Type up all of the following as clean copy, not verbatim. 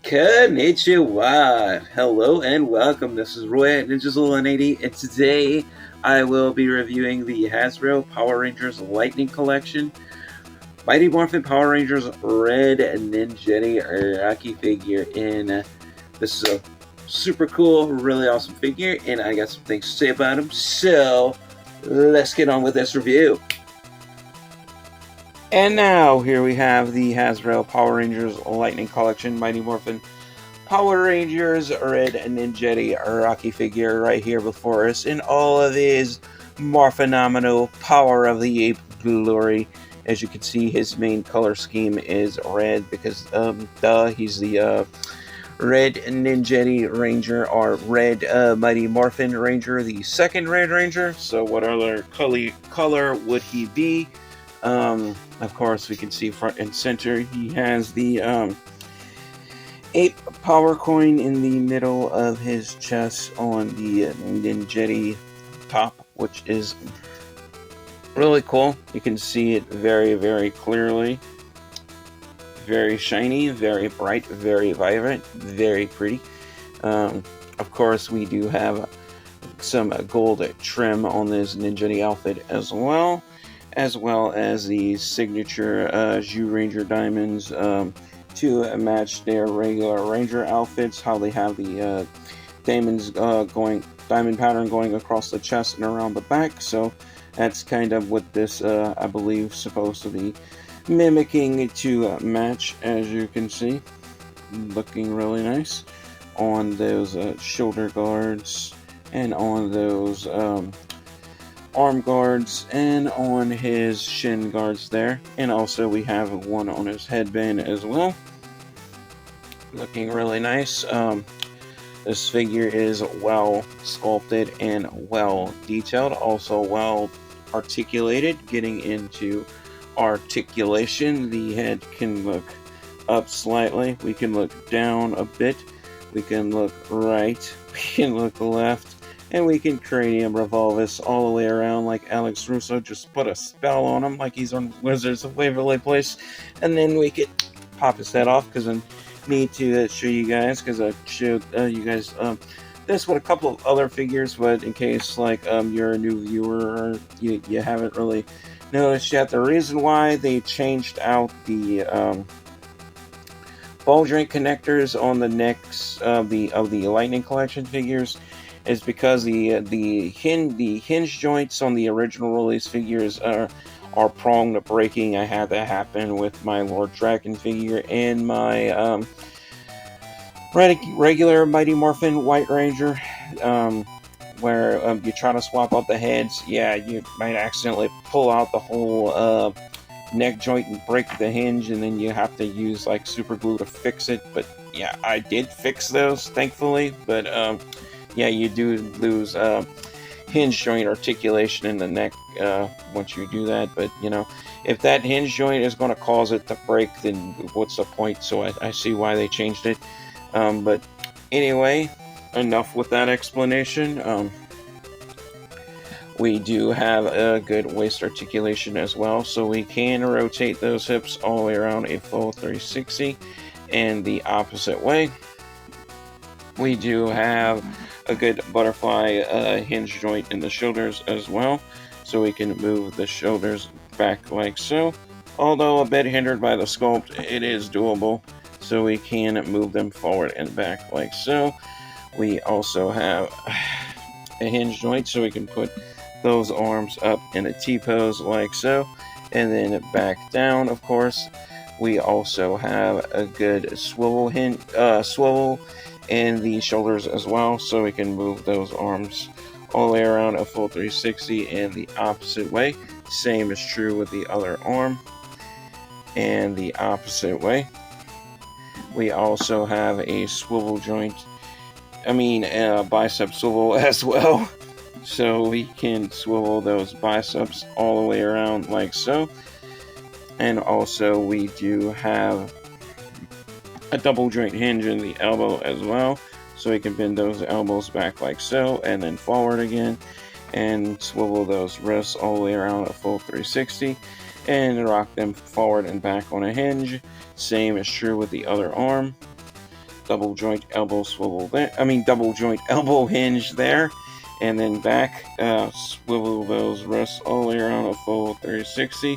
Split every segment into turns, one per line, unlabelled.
Konnichiwa! Hello and welcome. This is Roy at Ninjas180, and today I will be reviewing the Hasbro Power Rangers Lightning Collection. Mighty Morphin Power Rangers Red Ninjetti Rocky figure in. This is a super cool, really awesome figure, and I got some things to say about him, so let's get on with this review. And now, here we have the Hasbro Power Rangers Lightning Collection Mighty Morphin Power Rangers Red Ninjetti Rocky figure right here before us in all of his Morphinomenal Power of the Ape glory. As you can see, his main color scheme is red because, he's the Red Ninjetti Ranger, or Red Mighty Morphin Ranger, the second Red Ranger. So what other color would he be? Of course, we can see front and center, he has the ape power coin in the middle of his chest on the Ninjetti top, which is really cool. You can see it very, very clearly. Very shiny, very bright, very vibrant, very pretty. Of course, we do have some gold trim on this Ninjetti outfit as well as the signature Zyuranger diamonds to match their regular Ranger outfits. How they have the diamond pattern going across the chest and around the back. So that's kind of what this, I believe, supposed to be mimicking to match. As you can see, looking really nice on those shoulder guards and on those arm guards and on his shin guards there, and also we have one on his headband as well, looking really nice. This figure is well sculpted and well detailed, also well articulated. Getting into articulation, the head can look up slightly, we can look down a bit, we can look right, we can look left, and we can cranium revolve this all the way around like Alex Russo just put a spell on him like he's on Wizards of Waverly Place. And then we could pop his head off because I need to show you guys, because I showed you guys this with a couple of other figures, but in case like you're a new viewer or you haven't really noticed yet, the reason why they changed out the ball joint connectors on the necks of the Lightning Collection figures is because the hinge joints on the original release figures are prone to breaking. I had that happen with my Lord Dragon figure and my regular Mighty Morphin White Ranger, where you try to swap out the heads. Yeah, you might accidentally pull out the whole neck joint and break the hinge, and then you have to use like super glue to fix it. But yeah, I did fix those, thankfully. But yeah, you do lose hinge joint articulation in the neck once you do that. But you know, if that hinge joint is going to cause it to break, then what's the point? So I see why they changed it. But anyway, enough with that explanation. We do have a good waist articulation as well, so we can rotate those hips all the way around a full 360 and the opposite way. We do have a good butterfly hinge joint in the shoulders as well, so we can move the shoulders back like so. Although a bit hindered by the sculpt, it is doable, so we can move them forward and back like so. We also have a hinge joint, so we can put those arms up in a T-pose like so, and then back down. Of course, we also have a good swivel in the shoulders as well, so we can move those arms all the way around a full 360 and the opposite way. Same is true with the other arm and the opposite way. We also have a swivel joint, bicep swivel as well. So we can swivel those biceps all the way around like so. And also we do have a double joint hinge in the elbow as well. So we can bend those elbows back like so, and then forward again, and swivel those wrists all the way around a full 360. and rock them forward and back on a hinge. Same is true with the other arm. Double joint elbow swivel there. Double joint elbow hinge there, and then back. Swivel those wrists all the way around a full 360,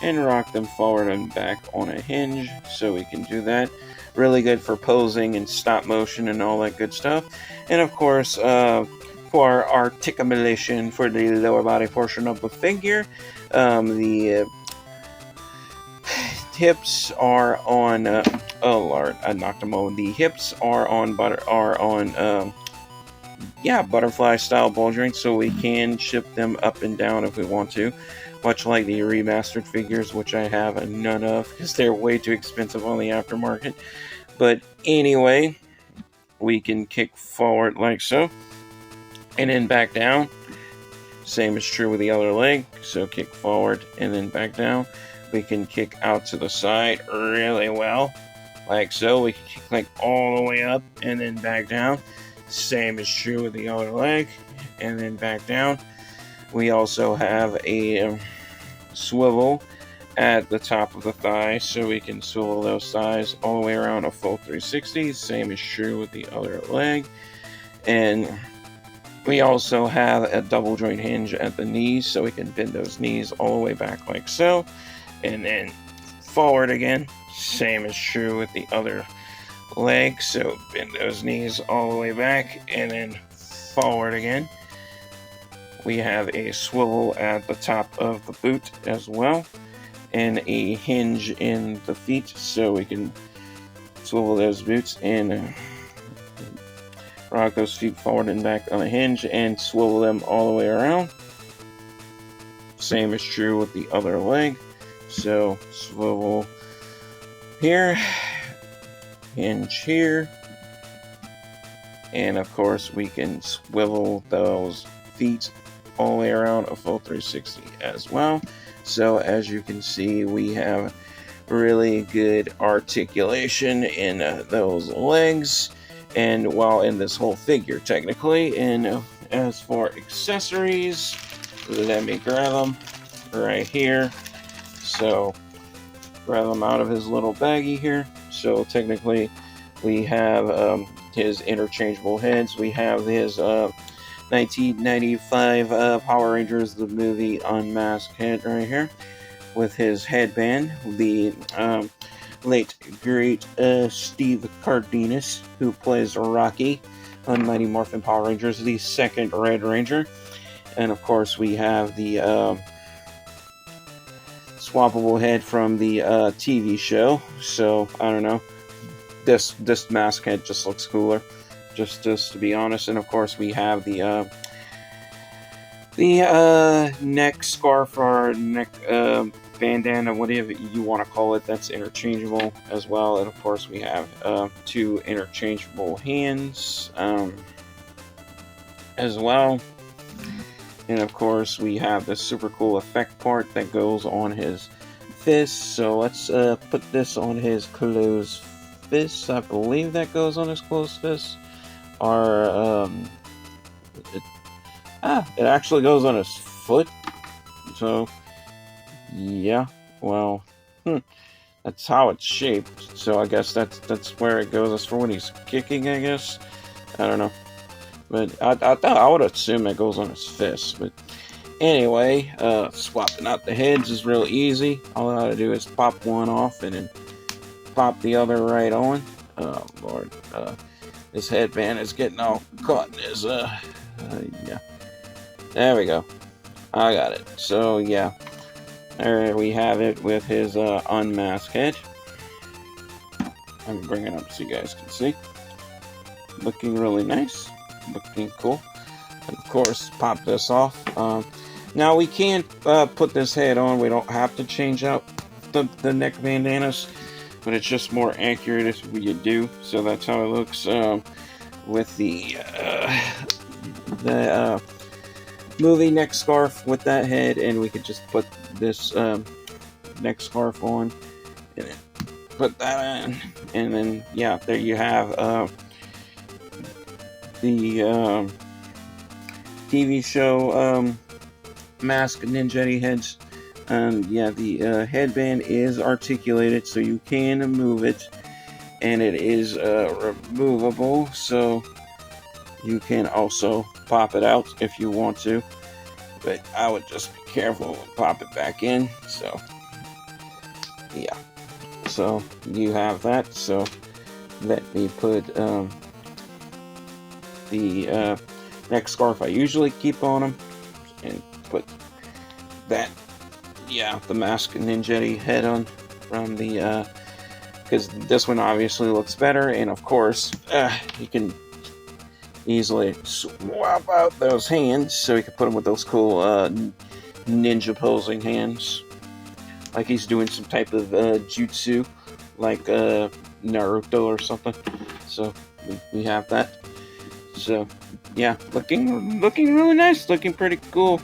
and rock them forward and back on a hinge. So we can do that. Really good for posing and stop motion and all that good stuff. And of course, for articulation for the lower body portion of the figure, the hips are on. Oh Lord, I knocked them over. The hips are on butterfly style ball joints, so we can ship them up and down if we want to, much like the remastered figures, which I have none of because they're way too expensive on the aftermarket. But anyway, we can kick forward like so, and then back down. Same is true with the other leg, so kick forward and then back down. We can kick out to the side really well, like so. We can kick like all the way up and then back down. Same is true with the other leg, and then back down. We also have a swivel at the top of the thigh, so we can swivel those thighs all the way around a full 360. Same is true with the other leg. And we also have a double joint hinge at the knees, so we can bend those knees all the way back like so, and then forward again. Same is true with the other leg, so bend those knees all the way back and then forward again. We have a swivel at the top of the boot as well, and a hinge in the feet, so we can swivel those boots and rock those feet forward and back on a hinge and swivel them all the way around. Same is true with the other leg, so swivel here, hinge here, and of course we can swivel those feet all the way around a full 360 as well. So as you can see, we have really good articulation in those legs, and while in this whole figure technically. And as for accessories, let me grab them right here. So grab them out of his little baggie here. So technically we have his interchangeable heads. We have his 1995 Power Rangers the movie unmasked head right here with his headband. The late great Steve Cardenas, who plays Rocky on Mighty Morphin Power Rangers, the second Red Ranger. And of course we have the swappable head from the TV show. So I don't know, this mask head just looks cooler, just to be honest. And of course we have the neck scarf or neck bandana, whatever you want to call it, that's interchangeable as well. And of course we have two interchangeable hands as well. And of course we have the super cool effect part that goes on his fist. So let's put this on his closed fist. I believe that goes on his closed fist. Or it actually goes on his foot. So yeah, well, that's how it's shaped. So I guess that's where it goes. That's for when he's kicking, I guess. I don't know, but I would assume it goes on his fist. But anyway, swapping out the heads is real easy. All I gotta do is pop one off and then pop the other right on. Oh Lord, this headband is getting all caught in his yeah. There we go. I got it. So yeah, there we have it with his unmasked head. I'm bringing it up so you guys can see. Looking really nice. Looking cool. And of course, pop this off. Now we can put this head on. We don't have to change out the neck bandanas, but it's just more accurate if you do. So that's how it looks with the movie neck scarf with that head, and we could just put this neck scarf on and then put that in, and then yeah, there you have the TV show mask Ninjetti heads And yeah, the headband is articulated, so you can move it, and it is removable, so you can also pop it out if you want to. But I would just be careful and pop it back in. So yeah, so you have that. So let me put the neck scarf I usually keep on him, and put that, yeah, the mask Ninjetti head on from the because this one obviously looks better, and of course you can easily swap out those hands, so you can put them with those cool ninja posing hands, like he's doing some type of jutsu, like Naruto or something. So we have that. So yeah, looking really nice, looking pretty cool.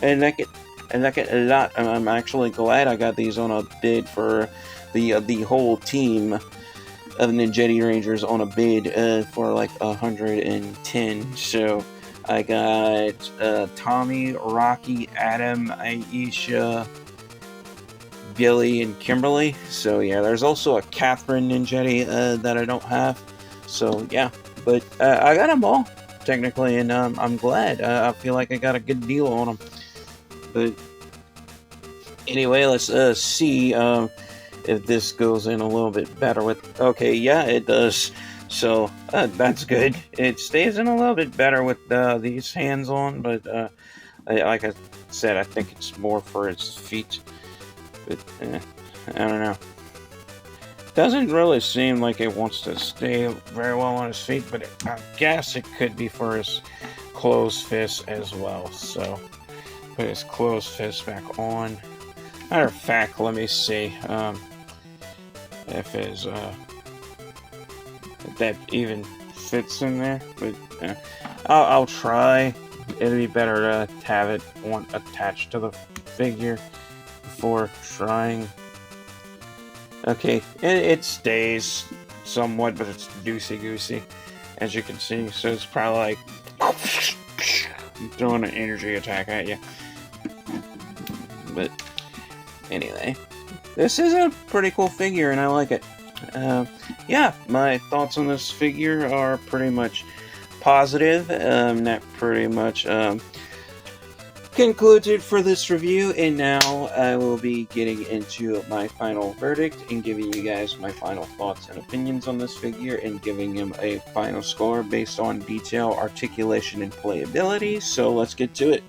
And I like it a lot. I'm actually glad I got these on a bid for the whole team of Ninjetti Rangers on a bid for like 110. So I got Tommy, Rocky, Adam, Aisha, Billy, and Kimberly. So yeah, there's also a Catherine Ninjetti that I don't have. So yeah, but I got them all technically, and I'm glad. I feel like I got a good deal on them. But anyway, let's see if this goes in a little bit better with. Okay, yeah, it does. So that's good. It stays in a little bit better with these hands on, but like I said, I think it's more for its feet. But I don't know. Doesn't really seem like it wants to stay very well on his feet, but I guess it could be for his closed fist as well. So put his closed fist back on. Matter of fact, let me see if his if that even fits in there. But I'll try. It'd be better to have it attached to the figure before trying. Okay, it stays somewhat, but it's loosey-goosey, as you can see. So it's probably like throwing an energy attack at you. But anyway, this is a pretty cool figure, and I like it. Yeah, my thoughts on this figure are pretty much positive. That pretty much concludes it for this review, and now I will be getting into my final verdict and giving you guys my final thoughts and opinions on this figure, and giving him a final score based on detail, articulation, and playability. So let's get to it.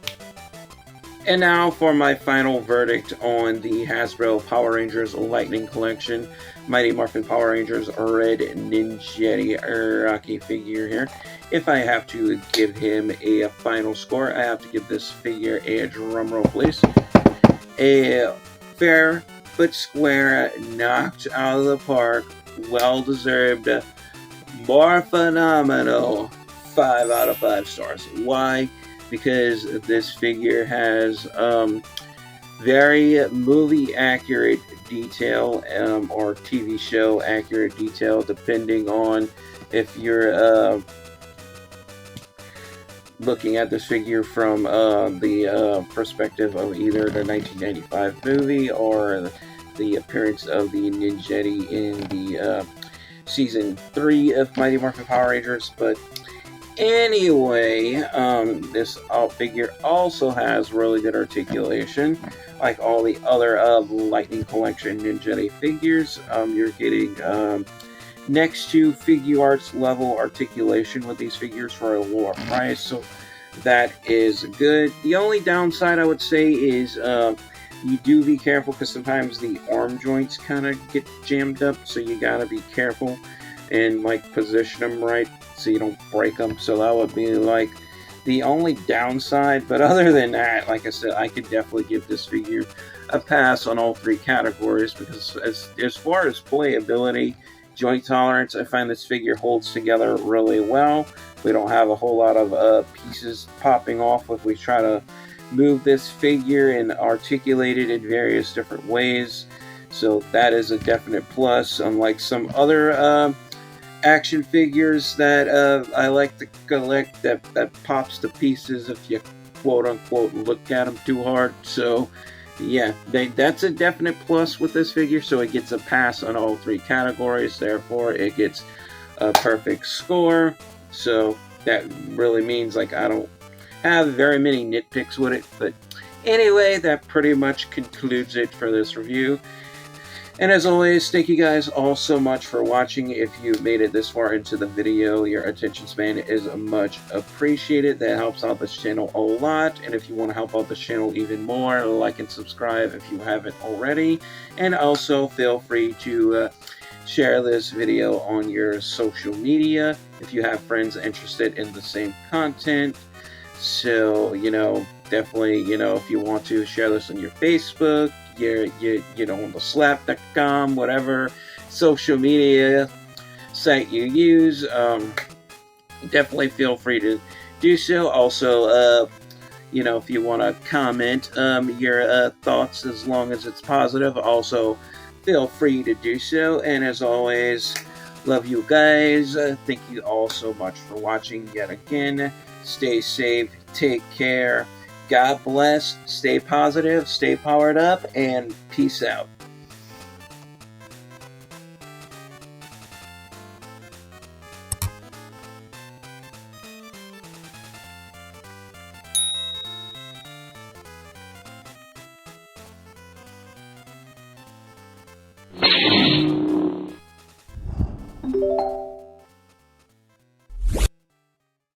And now for my final verdict on the Hasbro Power Rangers Lightning Collection Mighty Morphin Power Rangers Red Ninjetti Rocky figure here. If I have to give him a final score, I have to give this figure a drumroll, please. A fair but square, knocked out of the park, well-deserved, more phenomenal 5 out of 5 stars. Why? Because this figure has very movie accurate detail or TV show accurate detail, depending on if you're looking at this figure from the perspective of either the 1995 movie or the appearance of the Ninjetti in the season 3 of Mighty Morphin Power Rangers. But anyway, this figure also has really good articulation. Like all the other Lightning Collection Ninjetti figures, you're getting next to Figure Arts level articulation with these figures for a lower price, so that is good. The only downside I would say is you do be careful, because sometimes the arm joints kind of get jammed up, so you gotta be careful and like position them right so you don't break them. So that would be like the only downside, but other than that, like I said, I could definitely give this figure a pass on all 3 categories, because as far as playability, joint tolerance, I find this figure holds together really well. We don't have a whole lot of pieces popping off if we try to move this figure and articulate it in various different ways. So that is a definite plus, unlike some other action figures that I like to collect that pops to pieces if you quote unquote look at them too hard. So yeah, that's a definite plus with this figure. So it gets a pass on all three categories. Therefore, it gets a perfect score. So that really means like I don't have very many nitpicks with it. But anyway, that pretty much concludes it for this review. And as always, thank you guys all so much for watching. If you made it this far into the video, your attention span is much appreciated. That helps out this channel a lot. And if you want to help out this channel even more, like and subscribe if you haven't already. And also feel free to share this video on your social media if you have friends interested in the same content. So, definitely, if you want to share this on your Facebook, on the slap.com, whatever social media site you use, definitely feel free to do so. Also, if you want to comment your thoughts, as long as it's positive, also feel free to do so. And as always, love you guys. Thank you all so much for watching yet again. Stay safe, take care, God bless, stay positive, stay powered up, and peace out.